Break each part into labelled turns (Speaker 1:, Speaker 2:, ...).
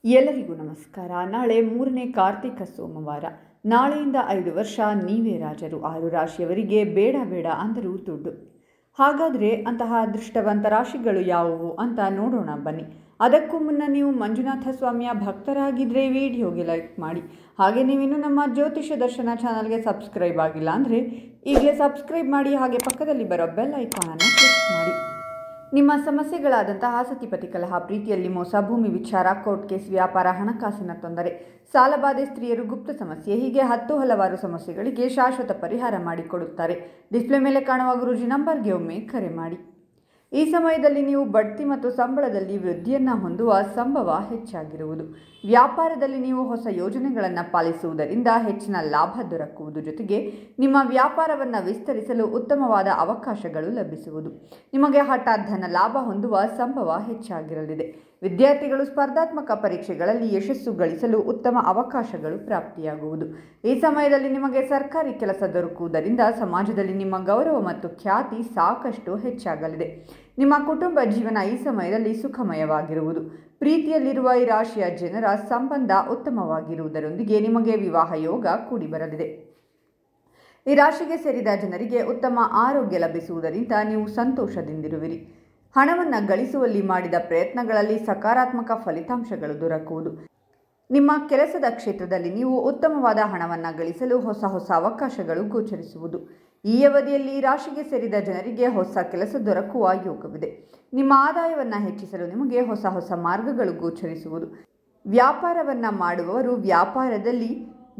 Speaker 1: ಎಲ್ಲರಿಗೂ ನಮಸ್ಕಾರ. ನಾಳೆ 3ನೇ ಕಾರ್ತಿಕ ಸೋಮವಾರ. ನಾಳೆಯಿಂದ 5 ವರ್ಷ ನೀವೇ ರಾಜರು. 6 ರಾಶಿಯವರಿಗೆ ಬೇಡ ಬೇಡ ಅಂದರೂ ದುಡ್ಡು. ಹಾಗಾದರೆ ಅಂತಹ ಅದೃಷ್ಟವಂತ ರಾಶಿಗಳು ಯಾವುವು ಅಂತ ನೋಡೋಣ ಬನ್ನಿ. ಅದಕ್ಕೂ ಮುನ್ನ ನೀವು ಮಂಜುನಾಥ ಸ್ವಾಮಿಯ ಭಕ್ತರಾಗಿದ್ದರೆ ವಿಡಿಯೋಗೆ ಲೈಕ್ ಮಾಡಿ. ಹಾಗೆ ನೀವಿನ್ನೂ ನಮ್ಮ ಜ್ಯೋತಿಷ್ಯ ದರ್ಶನ ಚಾನಲ್ಗೆ ಸಬ್ಸ್ಕ್ರೈಬ್ ಆಗಿಲ್ಲ ಅಂದರೆ ಈಗಲೇ ಸಬ್ಸ್ಕ್ರೈಬ್ ಮಾಡಿ. ಹಾಗೆ ಪಕ್ಕದಲ್ಲಿ ಬರೋ ಬೆಲ್ ಐಕಾನನ್ನು ಕ್ಲಿಕ್ ಮಾಡಿ. ನಿಮ್ಮ ಸಮಸ್ಯೆಗಳಾದಂತಹ ಸತಿಪತಿ ಕಲಹ, ಪ್ರೀತಿಯಲ್ಲಿ ಮೋಸ, ಭೂಮಿ ವಿಚಾರ, ಕೋರ್ಟ್ ಕೇಸ್, ವ್ಯಾಪಾರ, ಹಣಕಾಸಿನ ತೊಂದರೆ, ಸಾಲಬಾಧೆ, ಸ್ತ್ರೀಯರು, ಗುಪ್ತ ಸಮಸ್ಯೆ, ಹೀಗೆ ಹಲವಾರು ಸಮಸ್ಯೆಗಳಿಗೆ ಶಾಶ್ವತ ಪರಿಹಾರ ಮಾಡಿಕೊಡುತ್ತಾರೆ. ಡಿಸ್ಪ್ಲೇ ಮೇಲೆ ಕಾಣುವ ಗುರೂಜಿ ನಂಬರ್ಗೆ ಒಮ್ಮೆ ಕರೆ ಮಾಡಿ. ಈ ಸಮಯದಲ್ಲಿ ನೀವು ಬಡ್ತಿ ಮತ್ತು ಸಂಬಳದಲ್ಲಿ ವೃದ್ಧಿಯನ್ನು ಹೊಂದುವ ಸಂಭವ ಹೆಚ್ಚಾಗಿರುವುದು. ವ್ಯಾಪಾರದಲ್ಲಿ ನೀವು ಹೊಸ ಯೋಜನೆಗಳನ್ನು ಪಾಲಿಸುವುದರಿಂದ ಹೆಚ್ಚಿನ ಲಾಭ ದೊರಕುವುದು. ಜೊತೆಗೆ ನಿಮ್ಮ ವ್ಯಾಪಾರವನ್ನು ವಿಸ್ತರಿಸಲು ಉತ್ತಮವಾದ ಅವಕಾಶಗಳು ಲಭಿಸುವುದು. ನಿಮಗೆ ಹಠಾತ್ ಧನ ಲಾಭ ಹೊಂದುವ ಸಂಭವ ಹೆಚ್ಚಾಗಿರಲಿದೆ. ವಿದ್ಯಾರ್ಥಿಗಳು ಸ್ಪರ್ಧಾತ್ಮಕ ಪರೀಕ್ಷೆಗಳಲ್ಲಿ ಯಶಸ್ಸು ಗಳಿಸಲು ಉತ್ತಮ ಅವಕಾಶಗಳು ಪ್ರಾಪ್ತಿಯಾಗುವುದು. ಈ ಸಮಯದಲ್ಲಿ ನಿಮಗೆ ಸರ್ಕಾರಿ ಕೆಲಸ ದೊರಕುವುದರಿಂದ ಸಮಾಜದಲ್ಲಿ ನಿಮ್ಮ ಗೌರವ ಮತ್ತು ಖ್ಯಾತಿ ಸಾಕಷ್ಟು ಹೆಚ್ಚಾಗಲಿದೆ. ನಿಮ್ಮ ಕುಟುಂಬ ಜೀವನ ಈ ಸಮಯದಲ್ಲಿ ಸುಖಮಯವಾಗಿರುವುದು. ಪ್ರೀತಿಯಲ್ಲಿರುವ ಈ ರಾಶಿಯ ಜನರ ಸಂಬಂಧ ಉತ್ತಮವಾಗಿರುವುದರೊಂದಿಗೆ ನಿಮಗೆ ವಿವಾಹ ಯೋಗ ಕೂಡಿ ಬರಲಿದೆ. ಈ ರಾಶಿಗೆ ಸೇರಿದ ಜನರಿಗೆ ಉತ್ತಮ ಆರೋಗ್ಯ ಲಭಿಸುವುದರಿಂದ ನೀವು ಸಂತೋಷದಿಂದಿರುವಿರಿ. ಹಣವನ್ನು ಗಳಿಸುವಲ್ಲಿ ಮಾಡಿದ ಪ್ರಯತ್ನಗಳಲ್ಲಿ ಸಕಾರಾತ್ಮಕ ಫಲಿತಾಂಶಗಳು ದೊರಕುವುದು. ನಿಮ್ಮ ಕೆಲಸದ ಕ್ಷೇತ್ರದಲ್ಲಿ ನೀವು ಉತ್ತಮವಾದ ಹಣವನ್ನು ಗಳಿಸಲು ಹೊಸ ಅವಕಾಶಗಳು ಗೋಚರಿಸುವುದು. ಈ ಅವಧಿಯಲ್ಲಿ ರಾಶಿಗೆ ಸೇರಿದ ಜನರಿಗೆ ಹೊಸ ಕೆಲಸ ದೊರಕುವ ಯೋಗವಿದೆ. ನಿಮ್ಮ ಆದಾಯವನ್ನು ಹೆಚ್ಚಿಸಲು ನಿಮಗೆ ಹೊಸ ಮಾರ್ಗಗಳು ಗೋಚರಿಸುವುದು. ವ್ಯಾಪಾರವನ್ನು ಮಾಡುವವರು ವ್ಯಾಪಾರದಲ್ಲಿ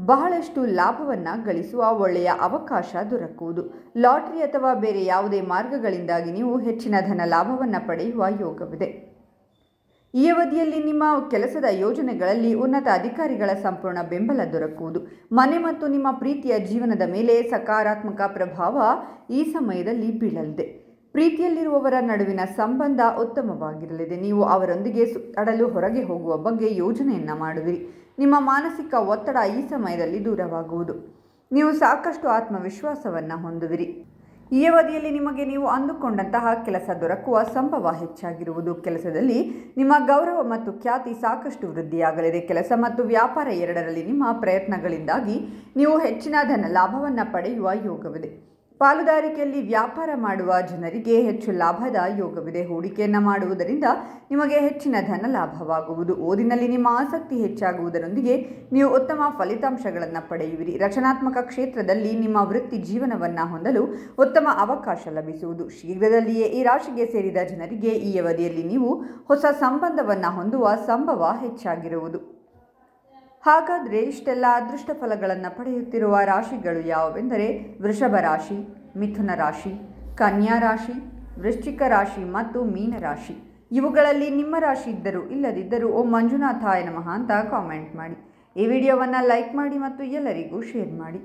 Speaker 1: ಬಹಳಷ್ಟು ಲಾಭವನ್ನು ಗಳಿಸುವ ಒಳ್ಳೆಯ ಅವಕಾಶ ದೊರಕುವುದು. ಲಾಟರಿ ಅಥವಾ ಬೇರೆ ಯಾವುದೇ ಮಾರ್ಗಗಳಿಂದಾಗಿ ನೀವು ಹೆಚ್ಚಿನ ಧನ ಲಾಭವನ್ನು ಪಡೆಯುವ ಯೋಗವಿದೆ. ಈ ಅವಧಿಯಲ್ಲಿ ನಿಮ್ಮ ಕೆಲಸದ ಯೋಜನೆಗಳಲ್ಲಿ ಉನ್ನತ ಅಧಿಕಾರಿಗಳ ಸಂಪೂರ್ಣ ಬೆಂಬಲ ದೊರಕುವುದು. ಮನೆ ಮತ್ತು ನಿಮ್ಮ ಪ್ರೀತಿಯ ಜೀವನದ ಮೇಲೆ ಸಕಾರಾತ್ಮಕ ಪ್ರಭಾವ ಈ ಸಮಯದಲ್ಲಿ ಬೀಳಲಿದೆ. ಪ್ರೀತಿಯಲ್ಲಿರುವವರ ನಡುವಿನ ಸಂಬಂಧ ಉತ್ತಮವಾಗಿರಲಿದೆ. ನೀವು ಅವರೊಂದಿಗೆ ಸುತ್ತಾಡಲು ಹೊರಗೆ ಹೋಗುವ ಬಗ್ಗೆ ಯೋಜನೆಯನ್ನು ಮಾಡುವಿರಿ. ನಿಮ್ಮ ಮಾನಸಿಕ ಒತ್ತಡ ಈ ಸಮಯದಲ್ಲಿ ದೂರವಾಗುವುದು. ನೀವು ಸಾಕಷ್ಟು ಆತ್ಮವಿಶ್ವಾಸವನ್ನು ಹೊಂದುವಿರಿ. ಈ ಅವಧಿಯಲ್ಲಿ ನಿಮಗೆ ನೀವು ಅಂದುಕೊಂಡಂತಹ ಕೆಲಸ ದೊರಕುವ ಸಂಭವ ಹೆಚ್ಚಾಗಿರುವುದು. ಕೆಲಸದಲ್ಲಿ ನಿಮ್ಮ ಗೌರವ ಮತ್ತು ಖ್ಯಾತಿ ಸಾಕಷ್ಟು ವೃದ್ಧಿಯಾಗಲಿದೆ. ಕೆಲಸ ಮತ್ತು ವ್ಯಾಪಾರ ಎರಡರಲ್ಲಿ ನಿಮ್ಮ ಪ್ರಯತ್ನಗಳಿಂದಾಗಿ ನೀವು ಹೆಚ್ಚಿನ ಧನ ಲಾಭವನ್ನು ಪಡೆಯುವ ಯೋಗವಿದೆ. ಪಾಲುದಾರಿಕೆಯಲ್ಲಿ ವ್ಯಾಪಾರ ಮಾಡುವ ಜನರಿಗೆ ಹೆಚ್ಚು ಲಾಭದ ಯೋಗವಿದೆ. ಹೂಡಿಕೆಯನ್ನು ಮಾಡುವುದರಿಂದ ನಿಮಗೆ ಹೆಚ್ಚಿನ ಧನ ಲಾಭವಾಗುವುದು. ಓದಿನಲ್ಲಿ ನಿಮ್ಮ ಆಸಕ್ತಿ ಹೆಚ್ಚಾಗುವುದರೊಂದಿಗೆ ನೀವು ಉತ್ತಮ ಫಲಿತಾಂಶಗಳನ್ನು ಪಡೆಯುವಿರಿ. ರಚನಾತ್ಮಕ ಕ್ಷೇತ್ರದಲ್ಲಿ ನಿಮ್ಮ ವೃತ್ತಿ ಜೀವನವನ್ನು ಹೊಂದಲು ಉತ್ತಮ ಅವಕಾಶ ಲಭಿಸುವುದು. ಶೀಘ್ರದಲ್ಲಿಯೇ ಈ ರಾಶಿಗೆ ಸೇರಿದ ಜನರಿಗೆ ಈ ಅವಧಿಯಲ್ಲಿ ನೀವು ಹೊಸ ಸಂಬಂಧವನ್ನು ಹೊಂದುವ ಸಂಭವ ಹೆಚ್ಚಾಗಿರುವುದು. ಹಾಗಾದರೆ ಇಷ್ಟೆಲ್ಲ ಅದೃಷ್ಟ ಫಲಗಳನ್ನು ಪಡೆಯುತ್ತಿರುವ ರಾಶಿಗಳು ಯಾವುವೆಂದರೆ ವೃಷಭ ರಾಶಿ, ಮಿಥುನ ರಾಶಿ, ಕನ್ಯಾ ರಾಶಿ, ವೃಶ್ಚಿಕ ರಾಶಿ ಮತ್ತು ಮೀನ ರಾಶಿ. ಇವುಗಳಲ್ಲಿ ನಿಮ್ಮ ರಾಶಿ ಇದ್ದರೂ ಇಲ್ಲದಿದ್ದರೂ ಓಂ ಮಂಜುನಾಥಾಯ ನಮಃ ಅಂತ ಕಾಮೆಂಟ್ ಮಾಡಿ. ಈ ವಿಡಿಯೋವನ್ನು ಲೈಕ್ ಮಾಡಿ ಮತ್ತು ಎಲ್ಲರಿಗೂ ಶೇರ್ ಮಾಡಿ.